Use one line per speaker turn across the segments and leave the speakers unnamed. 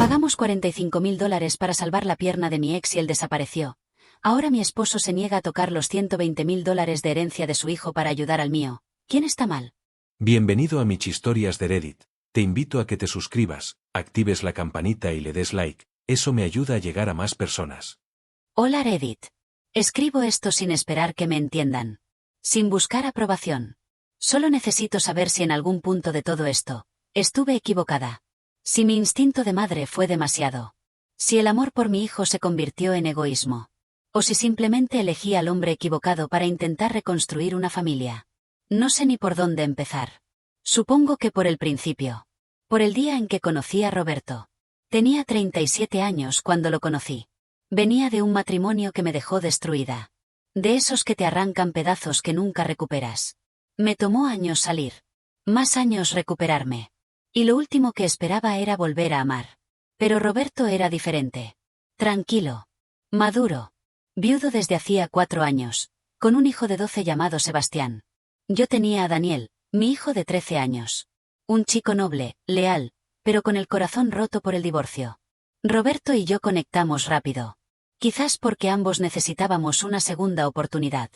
Pagamos $45.000 para salvar la pierna de mi ex y él desapareció. Ahora mi esposo se niega a tocar los $120.000 de herencia de su hijo para ayudar al mío. ¿Quién está mal?
Bienvenido a Mich Historias de Reddit. Te invito a que te suscribas, actives la campanita y le des like. Eso me ayuda a llegar a más personas.
Hola Reddit. Escribo esto sin esperar que me entiendan. Sin buscar aprobación. Solo necesito saber si en algún punto de todo esto estuve equivocada. Si mi instinto de madre fue demasiado. Si el amor por mi hijo se convirtió en egoísmo. O si simplemente elegí al hombre equivocado para intentar reconstruir una familia. No sé ni por dónde empezar. Supongo que por el principio. Por el día en que conocí a Roberto. Tenía 37 años cuando lo conocí. Venía de un matrimonio que me dejó destruida. De esos que te arrancan pedazos que nunca recuperas. Me tomó años salir. Más años recuperarme. Y lo último que esperaba era volver a amar. Pero Roberto era diferente. Tranquilo. Maduro. Viudo desde hacía 4 años. Con un hijo de 12 llamado Sebastián. Yo tenía a Daniel, mi hijo de 13 años. Un chico noble, leal, pero con el corazón roto por el divorcio. Roberto y yo conectamos rápido. Quizás porque ambos necesitábamos una segunda oportunidad.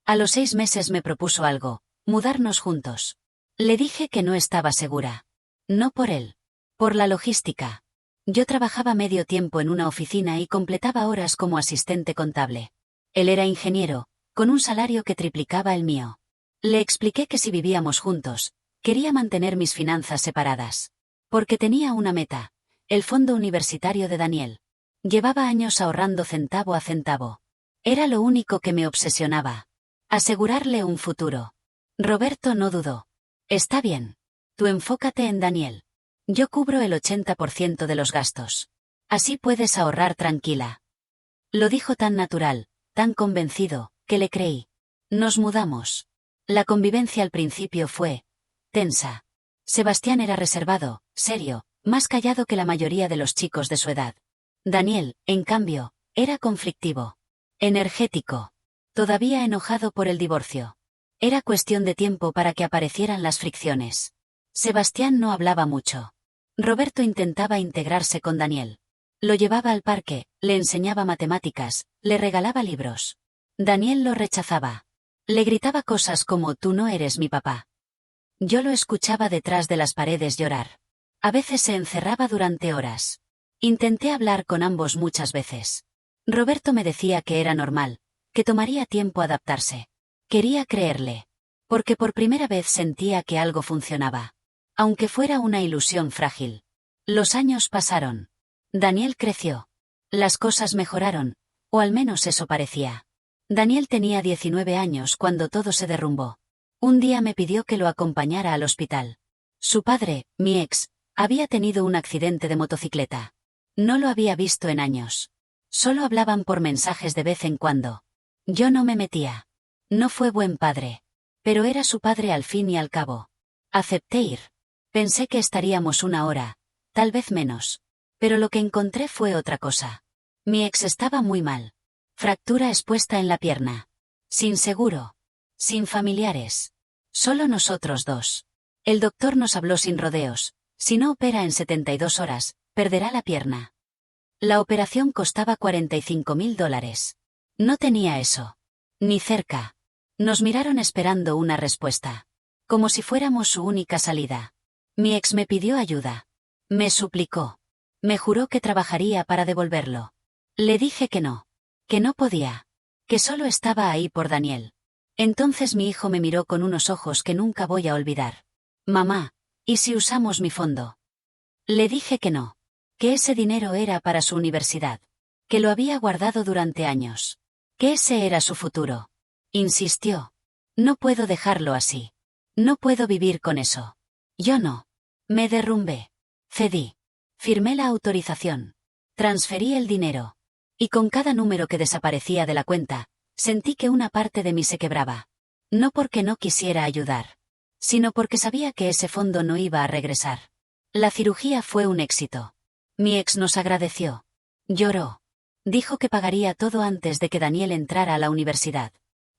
A los 6 meses me propuso algo, mudarnos juntos. Le dije que no estaba segura. No por él. Por la logística. Yo trabajaba medio tiempo en una oficina y completaba horas como asistente contable. Él era ingeniero, con un salario que triplicaba el mío. Le expliqué que si vivíamos juntos, quería mantener mis finanzas separadas. Porque tenía una meta, el fondo universitario de Daniel. Llevaba años ahorrando centavo a centavo. Era lo único que me obsesionaba. Asegurarle un futuro. Roberto no dudó. Está bien. Tú enfócate en Daniel. Yo cubro el 80% de los gastos. Así puedes ahorrar tranquila. Lo dijo tan natural, tan convencido, que le creí. Nos mudamos. La convivencia al principio fue tensa. Sebastián era reservado, serio, más callado que la mayoría de los chicos de su edad. Daniel, en cambio, era conflictivo. Energético. Todavía enojado por el divorcio. Era cuestión de tiempo para que aparecieran las fricciones. Sebastián no hablaba mucho. Roberto intentaba integrarse con Daniel. Lo llevaba al parque, le enseñaba matemáticas, le regalaba libros. Daniel lo rechazaba. Le gritaba cosas como «tú no eres mi papá». Yo lo escuchaba detrás de las paredes llorar. A veces se encerraba durante horas. Intenté hablar con ambos muchas veces. Roberto me decía que era normal, que tomaría tiempo adaptarse. Quería creerle. Porque por primera vez sentía que algo funcionaba. Aunque fuera una ilusión frágil. Los años pasaron. Daniel creció. Las cosas mejoraron, o al menos eso parecía. Daniel tenía 19 años cuando todo se derrumbó. Un día me pidió que lo acompañara al hospital. Su padre, mi ex, había tenido un accidente de motocicleta. No lo había visto en años. Solo hablaban por mensajes de vez en cuando. Yo no me metía. No fue buen padre. Pero era su padre al fin y al cabo. Acepté ir. Pensé que estaríamos 1 hora, tal vez menos. Pero lo que encontré fue otra cosa. Mi ex estaba muy mal. Fractura expuesta en la pierna. Sin seguro. Sin familiares. Solo nosotros dos. El doctor nos habló sin rodeos. Si no opera en 72 horas, perderá la pierna. La operación costaba $45.000. No tenía eso. Ni cerca. Nos miraron esperando una respuesta. Como si fuéramos su única salida. Mi ex me pidió ayuda. Me suplicó. Me juró que trabajaría para devolverlo. Le dije que no. Que no podía. Que solo estaba ahí por Daniel. Entonces mi hijo me miró con unos ojos que nunca voy a olvidar. Mamá, ¿y si usamos mi fondo? Le dije que no. Que ese dinero era para su universidad. Que lo había guardado durante años. Que ese era su futuro. Insistió. No puedo dejarlo así. No puedo vivir con eso. Yo no. Me derrumbé. Cedí. Firmé la autorización. Transferí el dinero. Y con cada número que desaparecía de la cuenta, sentí que una parte de mí se quebraba. No porque no quisiera ayudar. Sino porque sabía que ese fondo no iba a regresar. La cirugía fue un éxito. Mi ex nos agradeció. Lloró. Dijo que pagaría todo antes de que Daniel entrara a la universidad.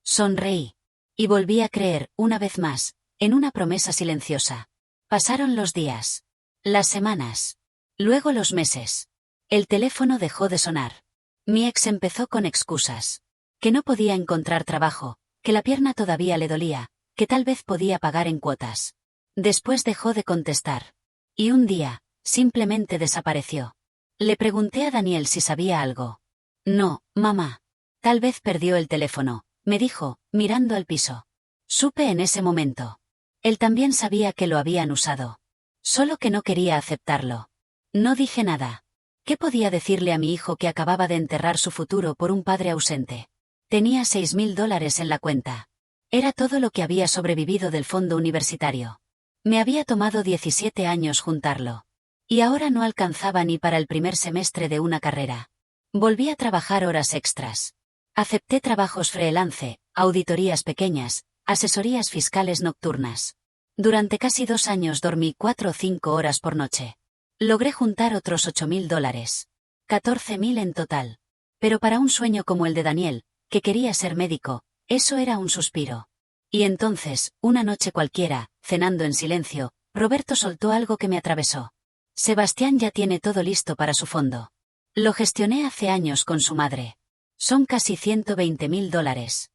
Sonreí. Y volví a creer, una vez más, en una promesa silenciosa. Pasaron los días. Las semanas. Luego los meses. El teléfono dejó de sonar. Mi ex empezó con excusas. Que no podía encontrar trabajo, que la pierna todavía le dolía, que tal vez podía pagar en cuotas. Después dejó de contestar. Y un día, simplemente desapareció. Le pregunté a Daniel si sabía algo. No, mamá. Tal vez perdió el teléfono, me dijo, mirando al piso. Supe en ese momento. Él también sabía que lo habían usado. Solo que no quería aceptarlo. No dije nada. ¿Qué podía decirle a mi hijo que acababa de enterrar su futuro por un padre ausente? Tenía $6.000 en la cuenta. Era todo lo que había sobrevivido del fondo universitario. Me había tomado 17 años juntarlo. Y ahora no alcanzaba ni para el primer semestre de una carrera. Volví a trabajar horas extras. Acepté trabajos freelance, auditorías pequeñas, asesorías fiscales nocturnas. Durante casi 2 años dormí 4 o 5 horas por noche. Logré juntar otros $8.000. 14.000 en total. Pero para un sueño como el de Daniel, que quería ser médico, eso era un suspiro. Y entonces, una noche cualquiera, cenando en silencio, Roberto soltó algo que me atravesó. Sebastián ya tiene todo listo para su fondo. Lo gestioné hace años con su madre. Son casi $120.000.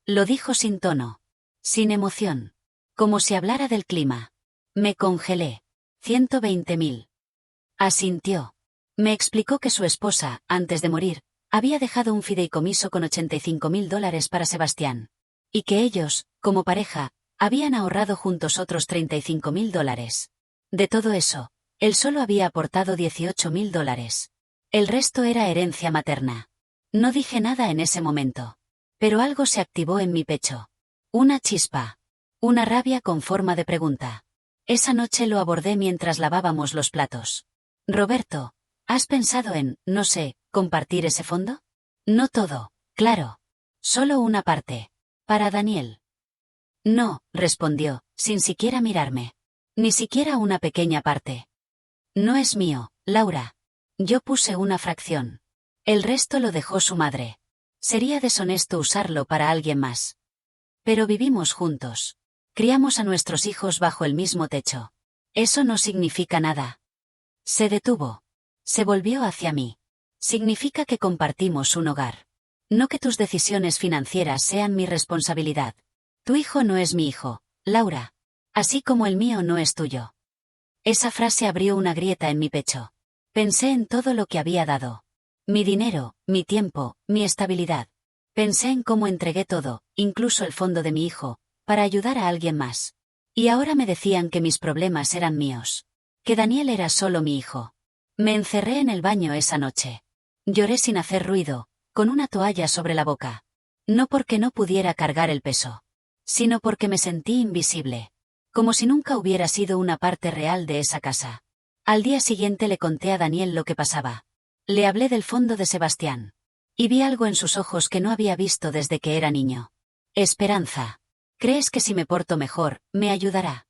Lo dijo sin tono. Sin emoción. Como si hablara del clima. Me congelé. 120.000. Asintió. Me explicó que su esposa, antes de morir, había dejado un fideicomiso con $85.000 para Sebastián. Y que ellos, como pareja, habían ahorrado juntos otros $35.000. De todo eso, él solo había aportado $18.000. El resto era herencia materna. No dije nada en ese momento. Pero algo se activó en mi pecho. Una chispa. Una rabia con forma de pregunta. Esa noche lo abordé mientras lavábamos los platos. Roberto, ¿has pensado en, no sé, compartir ese fondo? No todo, claro. Solo una parte. Para Daniel. No, respondió, sin siquiera mirarme. Ni siquiera una pequeña parte. No es mío, Laura. Yo puse una fracción. El resto lo dejó su madre. Sería deshonesto usarlo para alguien más. Pero vivimos juntos. Criamos a nuestros hijos bajo el mismo techo. Eso no significa nada. Se detuvo. Se volvió hacia mí. Significa que compartimos un hogar. No que tus decisiones financieras sean mi responsabilidad. Tu hijo no es mi hijo, Laura. Así como el mío no es tuyo. Esa frase abrió una grieta en mi pecho. Pensé en todo lo que había dado. Mi dinero, mi tiempo, mi estabilidad. Pensé en cómo entregué todo, incluso el fondo de mi hijo, para ayudar a alguien más. Y ahora me decían que mis problemas eran míos. Que Daniel era solo mi hijo. Me encerré en el baño esa noche. Lloré sin hacer ruido, con una toalla sobre la boca. No porque no pudiera cargar el peso, sino porque me sentí invisible. Como si nunca hubiera sido una parte real de esa casa. Al día siguiente le conté a Daniel lo que pasaba. Le hablé del fondo de Sebastián. Y vi algo en sus ojos que no había visto desde que era niño. Esperanza. ¿Crees que si me porto mejor, me ayudará?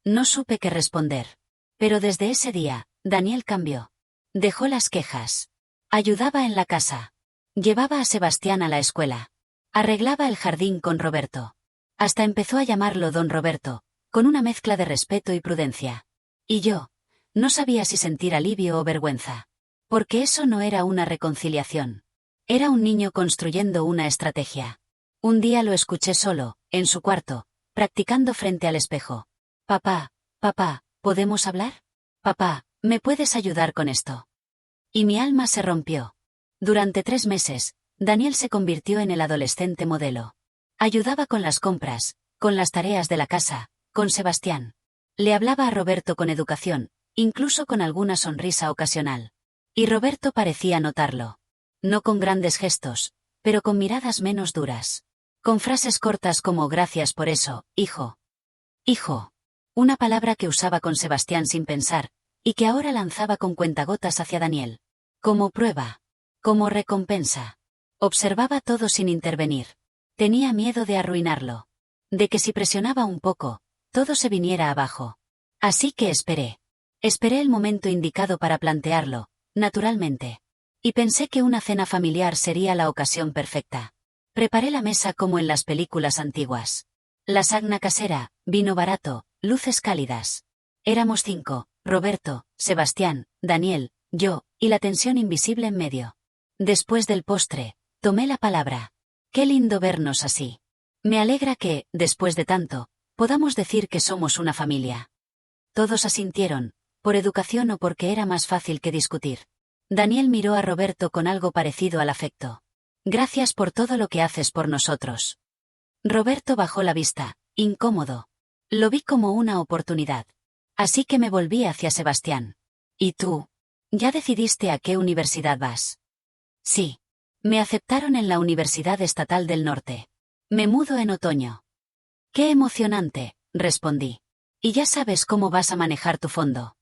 No supe qué responder. Pero desde ese día, Daniel cambió. Dejó las quejas. Ayudaba en la casa. Llevaba a Sebastián a la escuela. Arreglaba el jardín con Roberto. Hasta empezó a llamarlo Don Roberto, con una mezcla de respeto y prudencia. Y yo, no sabía si sentir alivio o vergüenza. Porque eso no era una reconciliación. Era un niño construyendo una estrategia. Un día lo escuché solo, en su cuarto, practicando frente al espejo. Papá, ¿podemos hablar? Papá, ¿me puedes ayudar con esto? Y mi alma se rompió. Durante 3 meses, Daniel se convirtió en el adolescente modelo. Ayudaba con las compras, con las tareas de la casa, con Sebastián. Le hablaba a Roberto con educación, incluso con alguna sonrisa ocasional. Y Roberto parecía notarlo. No con grandes gestos, pero con miradas menos duras. Con frases cortas como gracias por eso, hijo. Hijo. Una palabra que usaba con Sebastián sin pensar, y que ahora lanzaba con cuentagotas hacia Daniel. Como prueba. Como recompensa. Observaba todo sin intervenir. Tenía miedo de arruinarlo. De que si presionaba un poco, todo se viniera abajo. Así que esperé. Esperé el momento indicado para plantearlo, naturalmente. Y pensé que una cena familiar sería la ocasión perfecta. Preparé la mesa como en las películas antiguas. Lasagna casera, vino barato, luces cálidas. Éramos 5, Roberto, Sebastián, Daniel, yo, y la tensión invisible en medio. Después del postre, tomé la palabra. Qué lindo vernos así. Me alegra que, después de tanto, podamos decir que somos una familia. Todos asintieron, por educación o porque era más fácil que discutir. Daniel miró a Roberto con algo parecido al afecto. Gracias por todo lo que haces por nosotros. Roberto bajó la vista, incómodo. Lo vi como una oportunidad. Así que me volví hacia Sebastián. ¿Y tú? ¿Ya decidiste a qué universidad vas? Sí. Me aceptaron en la Universidad Estatal del Norte. Me mudo en otoño. Qué emocionante, respondí. ¿Y ya sabes cómo vas a manejar tu fondo?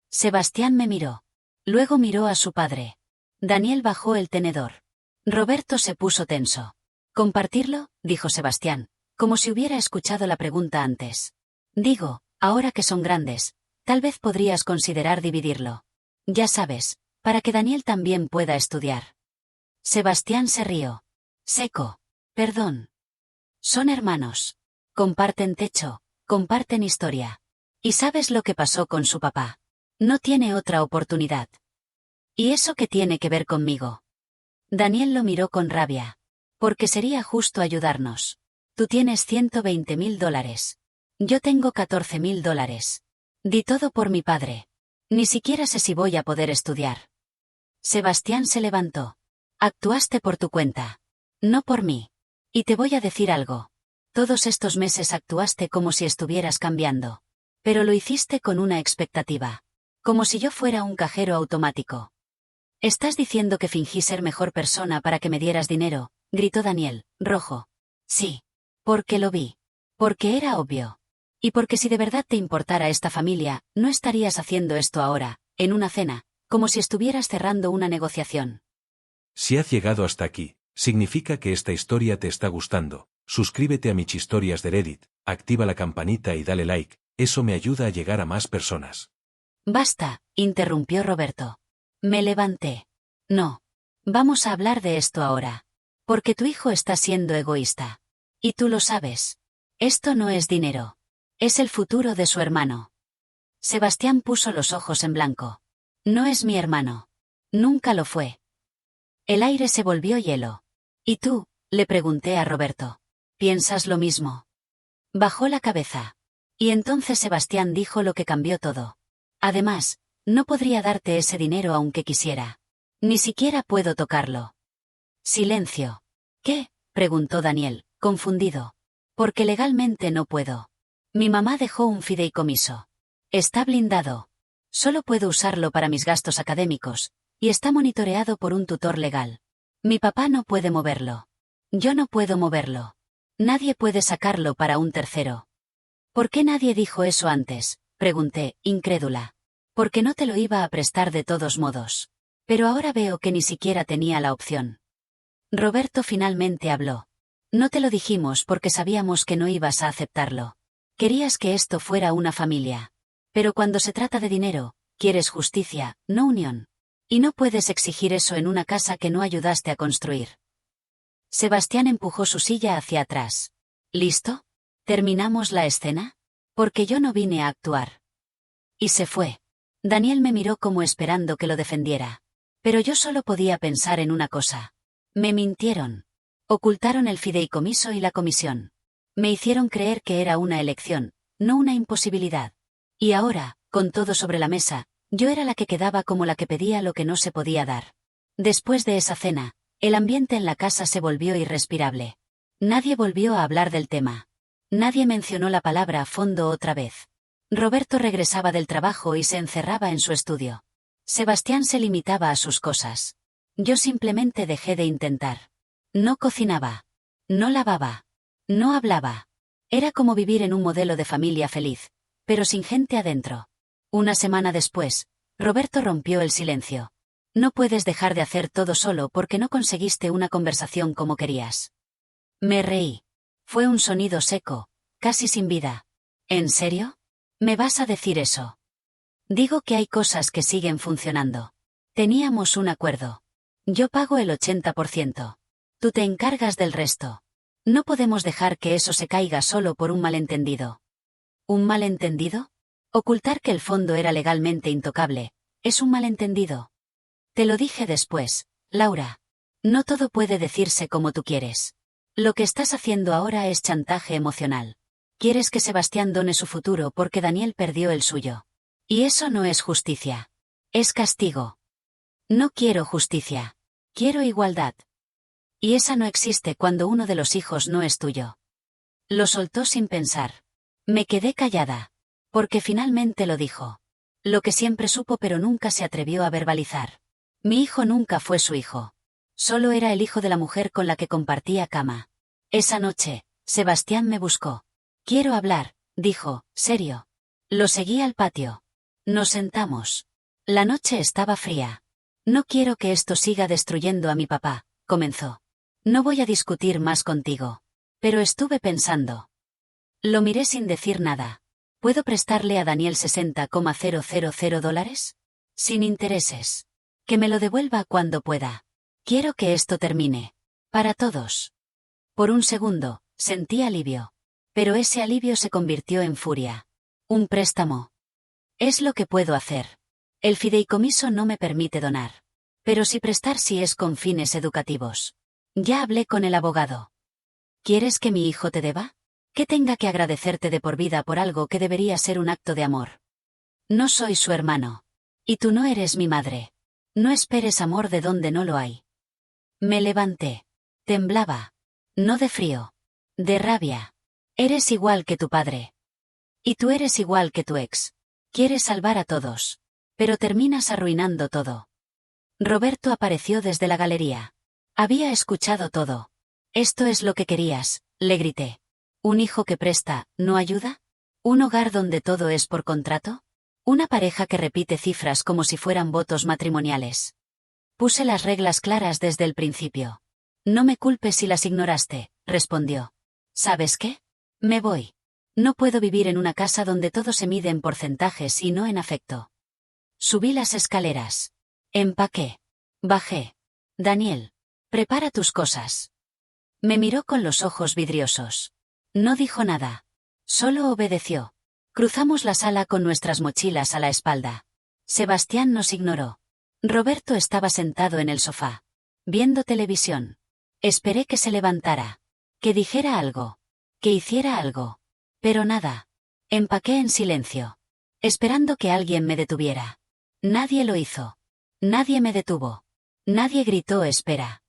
Sebastián me miró. Luego miró a su padre. Daniel bajó el tenedor. Roberto se puso tenso. ¿Compartirlo?, dijo Sebastián, como si hubiera escuchado la pregunta antes. Digo, ahora que son grandes, tal vez podrías considerar dividirlo. Ya sabes, para que Daniel también pueda estudiar. Sebastián se rió. Seco. Perdón. Son hermanos. Comparten techo, comparten historia. ¿Y sabes lo que pasó con su papá? No tiene otra oportunidad. ¿Y eso qué tiene que ver conmigo? Daniel lo miró con rabia. Porque sería justo ayudarnos. Tú tienes $120.000. Yo tengo $14.000. Di todo por mi padre. Ni siquiera sé si voy a poder estudiar. Sebastián se levantó. Actuaste por tu cuenta. No por mí. Y te voy a decir algo. Todos estos meses actuaste como si estuvieras cambiando. Pero lo hiciste con una expectativa. Como si yo fuera un cajero automático. ¿Estás diciendo que fingí ser mejor persona para que me dieras dinero?, gritó Daniel, rojo. Sí. Porque lo vi. Porque era obvio. Y porque si de verdad te importara esta familia, no estarías haciendo esto ahora, en una cena, como si estuvieras cerrando una negociación.
Si has llegado hasta aquí, significa que esta historia te está gustando. Suscríbete a mis historias de Reddit, activa la campanita y dale like, eso me ayuda a llegar a más personas.
Basta, interrumpió Roberto. Me levanté. No. Vamos a hablar de esto ahora. Porque tu hijo está siendo egoísta. Y tú lo sabes. Esto no es dinero. Es el futuro de su hermano. Sebastián puso los ojos en blanco. No es mi hermano. Nunca lo fue. El aire se volvió hielo. ¿Y tú?, le pregunté a Roberto. ¿Piensas lo mismo? Bajó la cabeza. Y entonces Sebastián dijo lo que cambió todo. Además, no podría darte ese dinero aunque quisiera. Ni siquiera puedo tocarlo. Silencio. ¿Qué?, preguntó Daniel, confundido. Porque legalmente no puedo. Mi mamá dejó un fideicomiso. Está blindado. Solo puedo usarlo para mis gastos académicos, y está monitoreado por un tutor legal. Mi papá no puede moverlo. Yo no puedo moverlo. Nadie puede sacarlo para un tercero. ¿Por qué nadie dijo eso antes?, pregunté, incrédula. Porque no te lo iba a prestar de todos modos. Pero ahora veo que ni siquiera tenía la opción. Roberto finalmente habló. No te lo dijimos porque sabíamos que no ibas a aceptarlo. Querías que esto fuera una familia. Pero cuando se trata de dinero, quieres justicia, no unión. Y no puedes exigir eso en una casa que no ayudaste a construir. Sebastián empujó su silla hacia atrás. ¿Listo? ¿Terminamos la escena? Porque yo no vine a actuar. Y se fue. Daniel me miró como esperando que lo defendiera. Pero yo solo podía pensar en una cosa. Me mintieron. Ocultaron el fideicomiso y la comisión. Me hicieron creer que era una elección, no una imposibilidad. Y ahora, con todo sobre la mesa, yo era la que quedaba como la que pedía lo que no se podía dar. Después de esa cena, el ambiente en la casa se volvió irrespirable. Nadie volvió a hablar del tema. Nadie mencionó la palabra fondo otra vez. Roberto regresaba del trabajo y se encerraba en su estudio. Sebastián se limitaba a sus cosas. Yo simplemente dejé de intentar. No cocinaba. No lavaba. No hablaba. Era como vivir en un modelo de familia feliz, pero sin gente adentro. Una semana después, Roberto rompió el silencio. No puedes dejar de hacer todo solo porque no conseguiste una conversación como querías. Me reí. Fue un sonido seco, casi sin vida. ¿En serio? ¿Me vas a decir eso? Digo que hay cosas que siguen funcionando. Teníamos un acuerdo. Yo pago el 80%. Tú te encargas del resto. No podemos dejar que eso se caiga solo por un malentendido. ¿Un malentendido? Ocultar que el fondo era legalmente intocable, es un malentendido. Te lo dije después, Laura. No todo puede decirse como tú quieres. Lo que estás haciendo ahora es chantaje emocional. Quieres que Sebastián done su futuro porque Daniel perdió el suyo. Y eso no es justicia. Es castigo. No quiero justicia. Quiero igualdad. Y esa no existe cuando uno de los hijos no es tuyo. Lo soltó sin pensar. Me quedé callada. Porque finalmente lo dijo. Lo que siempre supo pero nunca se atrevió a verbalizar. Mi hijo nunca fue su hijo. Solo era el hijo de la mujer con la que compartía cama. Esa noche, Sebastián me buscó. Quiero hablar, dijo, serio. Lo seguí al patio. Nos sentamos. La noche estaba fría. No quiero que esto siga destruyendo a mi papá, comenzó. No voy a discutir más contigo. Pero estuve pensando. Lo miré sin decir nada. ¿Puedo prestarle a Daniel $60,000? Sin intereses. Que me lo devuelva cuando pueda. Quiero que esto termine. Para todos. Por un segundo, sentí alivio. Pero ese alivio se convirtió en furia. Un préstamo. Es lo que puedo hacer. El fideicomiso no me permite donar. Pero si prestar sí es con fines educativos. Ya hablé con el abogado. ¿Quieres que mi hijo te deba? Que tenga que agradecerte de por vida por algo que debería ser un acto de amor. No soy su hermano. Y tú no eres mi madre. No esperes amor de donde no lo hay. Me levanté. Temblaba. No de frío. De rabia. Eres igual que tu padre. Y tú eres igual que tu ex. Quieres salvar a todos. Pero terminas arruinando todo. Roberto apareció desde la galería. Había escuchado todo. Esto es lo que querías, le grité. ¿Un hijo que presta, no ayuda? ¿Un hogar donde todo es por contrato? ¿Una pareja que repite cifras como si fueran votos matrimoniales? Puse las reglas claras desde el principio. No me culpes si las ignoraste, respondió. ¿Sabes qué? Me voy. No puedo vivir en una casa donde todo se mide en porcentajes y no en afecto. Subí las escaleras. Empaqué. Bajé. Daniel. Prepara tus cosas. Me miró con los ojos vidriosos. No dijo nada. Solo obedeció. Cruzamos la sala con nuestras mochilas a la espalda. Sebastián nos ignoró. Roberto estaba sentado en el sofá. Viendo televisión. Esperé que se levantara. Que dijera algo. Que hiciera algo. Pero nada. Empaqué en silencio. Esperando que alguien me detuviera. Nadie lo hizo. Nadie me detuvo. Nadie gritó espera.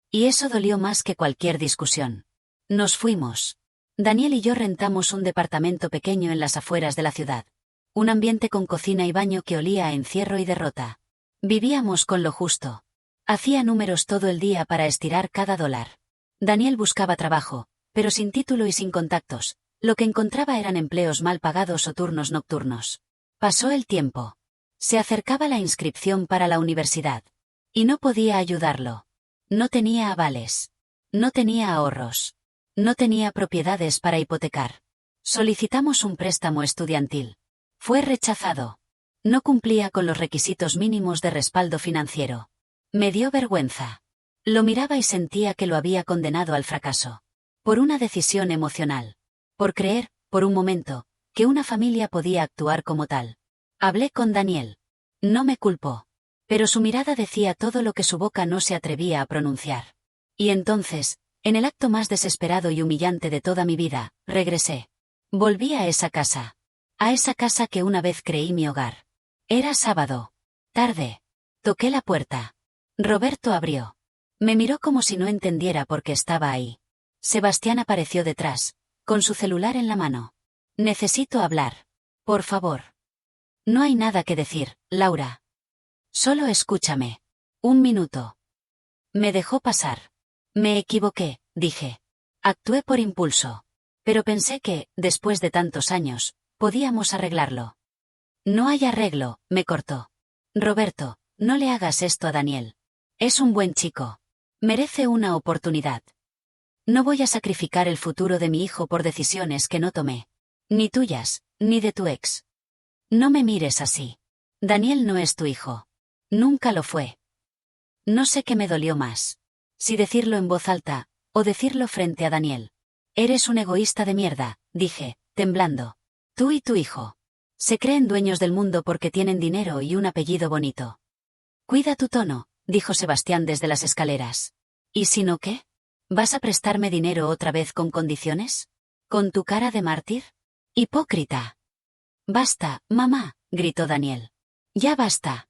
Y eso dolió más que cualquier discusión. Nos fuimos. Daniel y yo rentamos un departamento pequeño en las afueras de la ciudad. Un ambiente con cocina y baño que olía a encierro y derrota. Vivíamos con lo justo. Hacía números todo el día para estirar cada dólar. Daniel buscaba trabajo, pero sin título y sin contactos. Lo que encontraba eran empleos mal pagados o turnos nocturnos. Pasó el tiempo. Se acercaba la inscripción para la universidad. Y no podía ayudarlo. No tenía avales. No tenía ahorros. No tenía propiedades para hipotecar. Solicitamos un préstamo estudiantil. Fue rechazado. No cumplía con los requisitos mínimos de respaldo financiero. Me dio vergüenza. Lo miraba y sentía que lo había condenado al fracaso. Por una decisión emocional. Por creer, por un momento, que una familia podía actuar como tal. Hablé con Daniel. No me culpó. Pero su mirada decía todo lo que su boca no se atrevía a pronunciar. Y entonces, en el acto más desesperado y humillante de toda mi vida, regresé. Volví a esa casa. A esa casa que una vez creí mi hogar. Era sábado. Tarde. Toqué la puerta. Roberto abrió. Me miró como si no entendiera por qué estaba ahí. Sebastián apareció detrás, con su celular en la mano. Necesito hablar. Por favor. No hay nada que decir, Laura. Solo escúchame. Un minuto. Me dejó pasar. Me equivoqué, dije. Actué por impulso. Pero pensé que, después de tantos años, podíamos arreglarlo. No hay arreglo, me cortó. Roberto, no le hagas esto a Daniel. Es un buen chico. Merece una oportunidad. No voy a sacrificar el futuro de mi hijo por decisiones que no tomé. Ni tuyas, ni de tu ex. No me mires así. Daniel no es tu hijo. Nunca lo fue. No sé qué me dolió más. Si decirlo en voz alta, o decirlo frente a Daniel. Eres un egoísta de mierda, dije, temblando. Tú y tu hijo. Se creen dueños del mundo porque tienen dinero y un apellido bonito. Cuida tu tono, dijo Sebastián desde las escaleras. ¿Y si no qué? ¿Vas a prestarme dinero otra vez con condiciones? ¿Con tu cara de mártir? Hipócrita. Basta, mamá, gritó Daniel. Ya basta.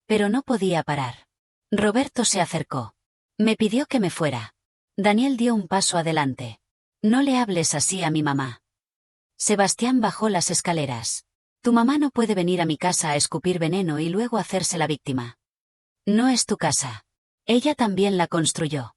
Pero no podía parar. Roberto se acercó. Me pidió que me fuera. Daniel dio un paso adelante. No le hables así a mi mamá. Sebastián bajó las escaleras. Tu mamá no puede venir a mi casa a escupir veneno y luego hacerse la víctima. No es tu casa. Ella también la construyó.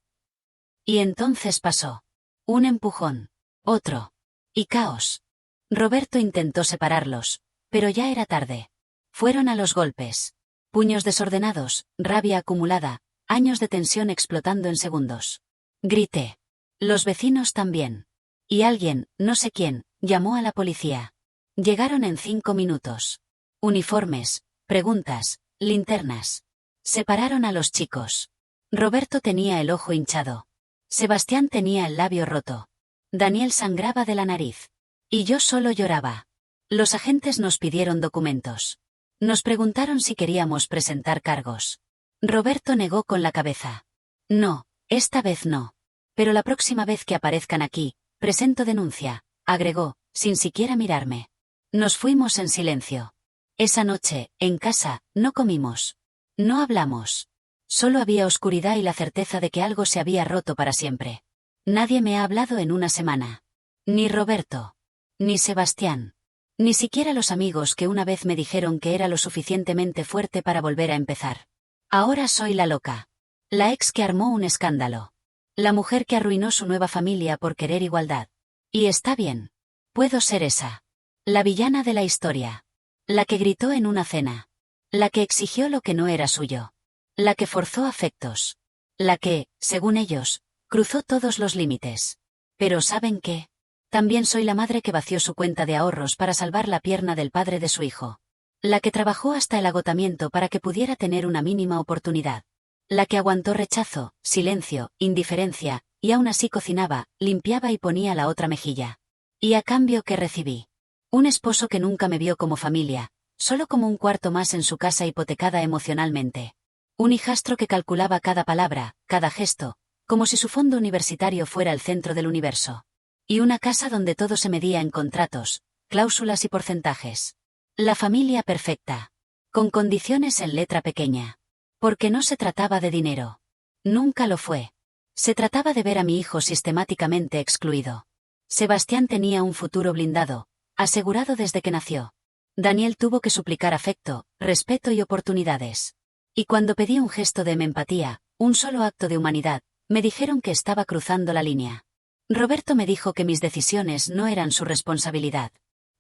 Y entonces pasó. Un empujón. Otro. Y caos. Roberto intentó separarlos, pero ya era tarde. Fueron a los golpes. Puños desordenados, rabia acumulada, años de tensión explotando en segundos. Grité. Los vecinos también. Y alguien, no sé quién, llamó a la policía. Llegaron en 5 minutos. Uniformes, preguntas, linternas. Separaron a los chicos. Roberto tenía el ojo hinchado. Sebastián tenía el labio roto. Daniel sangraba de la nariz. Y yo solo lloraba. Los agentes nos pidieron documentos. Nos preguntaron si queríamos presentar cargos. Roberto negó con la cabeza. No, esta vez no. Pero la próxima vez que aparezcan aquí, presento denuncia, agregó, sin siquiera mirarme. Nos fuimos en silencio. Esa noche, en casa, no comimos. No hablamos. Solo había oscuridad y la certeza de que algo se había roto para siempre. Nadie me ha hablado en una semana. Ni Roberto. Ni Sebastián. Ni siquiera los amigos que una vez me dijeron que era lo suficientemente fuerte para volver a empezar. Ahora soy la loca. La ex que armó un escándalo. La mujer que arruinó su nueva familia por querer igualdad. Y está bien. Puedo ser esa. La villana de la historia. La que gritó en una cena. La que exigió lo que no era suyo. La que forzó afectos. La que, según ellos, cruzó todos los límites. Pero ¿saben qué? También soy la madre que vació su cuenta de ahorros para salvar la pierna del padre de su hijo. La que trabajó hasta el agotamiento para que pudiera tener una mínima oportunidad. La que aguantó rechazo, silencio, indiferencia, y aún así cocinaba, limpiaba y ponía la otra mejilla. ¿Y a cambio qué recibí? Un esposo que nunca me vio como familia, solo como un cuarto más en su casa hipotecada emocionalmente. Un hijastro que calculaba cada palabra, cada gesto, como si su fondo universitario fuera el centro del universo. Y una casa donde todo se medía en contratos, cláusulas y porcentajes. La familia perfecta. Con condiciones en letra pequeña. Porque no se trataba de dinero. Nunca lo fue. Se trataba de ver a mi hijo sistemáticamente excluido. Sebastián tenía un futuro blindado, asegurado desde que nació. Daniel tuvo que suplicar afecto, respeto y oportunidades. Y cuando pedí un gesto de empatía, un solo acto de humanidad, me dijeron que estaba cruzando la línea. Roberto me dijo que mis decisiones no eran su responsabilidad.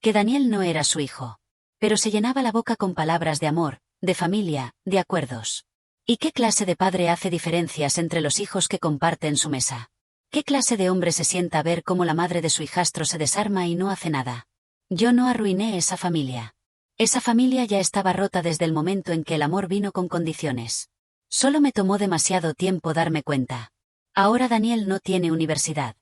Que Daniel no era su hijo. Pero se llenaba la boca con palabras de amor, de familia, de acuerdos. ¿Y qué clase de padre hace diferencias entre los hijos que comparten su mesa? ¿Qué clase de hombre se sienta a ver cómo la madre de su hijastro se desarma y no hace nada? Yo no arruiné esa familia. Esa familia ya estaba rota desde el momento en que el amor vino con condiciones. Solo me tomó demasiado tiempo darme cuenta. Ahora Daniel no tiene universidad.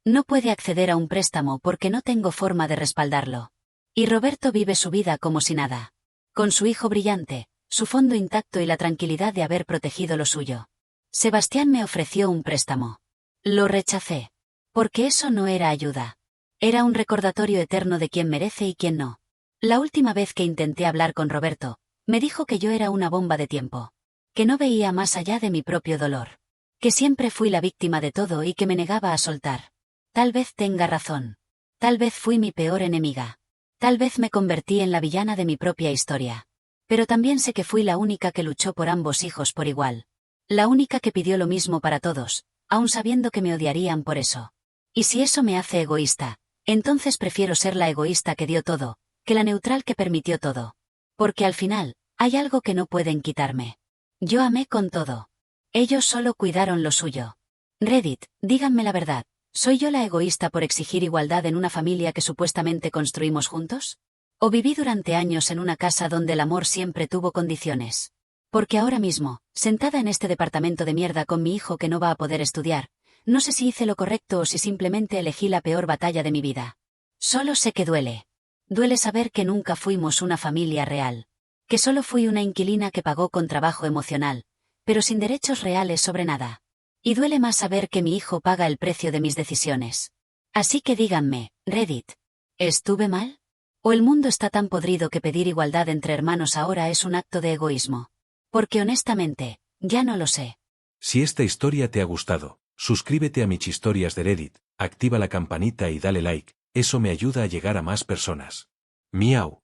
No puede acceder a un préstamo porque no tengo forma de respaldarlo. Y Roberto vive su vida como si nada. Con su hijo brillante, su fondo intacto y la tranquilidad de haber protegido lo suyo. Sebastián me ofreció un préstamo. Lo rechacé. Porque eso no era ayuda. Era un recordatorio eterno de quién merece y quién no. La última vez que intenté hablar con Roberto, me dijo que yo era una bomba de tiempo. Que no veía más allá de mi propio dolor. Que siempre fui la víctima de todo y que me negaba a soltar. Tal vez tenga razón. Tal vez fui mi peor enemiga. Tal vez me convertí en la villana de mi propia historia. Pero también sé que fui la única que luchó por ambos hijos por igual. La única que pidió lo mismo para todos, aun sabiendo que me odiarían por eso. Y si eso me hace egoísta, entonces prefiero ser la egoísta que dio todo, que la neutral que permitió todo. Porque al final, hay algo que no pueden quitarme. Yo amé con todo. Ellos solo cuidaron lo suyo. Reddit, díganme la verdad, ¿soy yo la egoísta por exigir igualdad en una familia que supuestamente construimos juntos? ¿O viví durante años en una casa donde el amor siempre tuvo condiciones? Porque ahora mismo, sentada en este departamento de mierda con mi hijo que no va a poder estudiar, no sé si hice lo correcto o si simplemente elegí la peor batalla de mi vida. Solo sé que duele. Duele saber que nunca fuimos una familia real. Que solo fui una inquilina que pagó con trabajo emocional, pero sin derechos reales sobre nada. Y duele más saber que mi hijo paga el precio de mis decisiones. Así que díganme, Reddit, ¿estuve mal? ¿O el mundo está tan podrido que pedir igualdad entre hermanos ahora es un acto de egoísmo? Porque honestamente, ya no lo sé.
Si esta historia te ha gustado, suscríbete a Michistorias de Reddit, activa la campanita y dale like, eso me ayuda a llegar a más personas. Miau.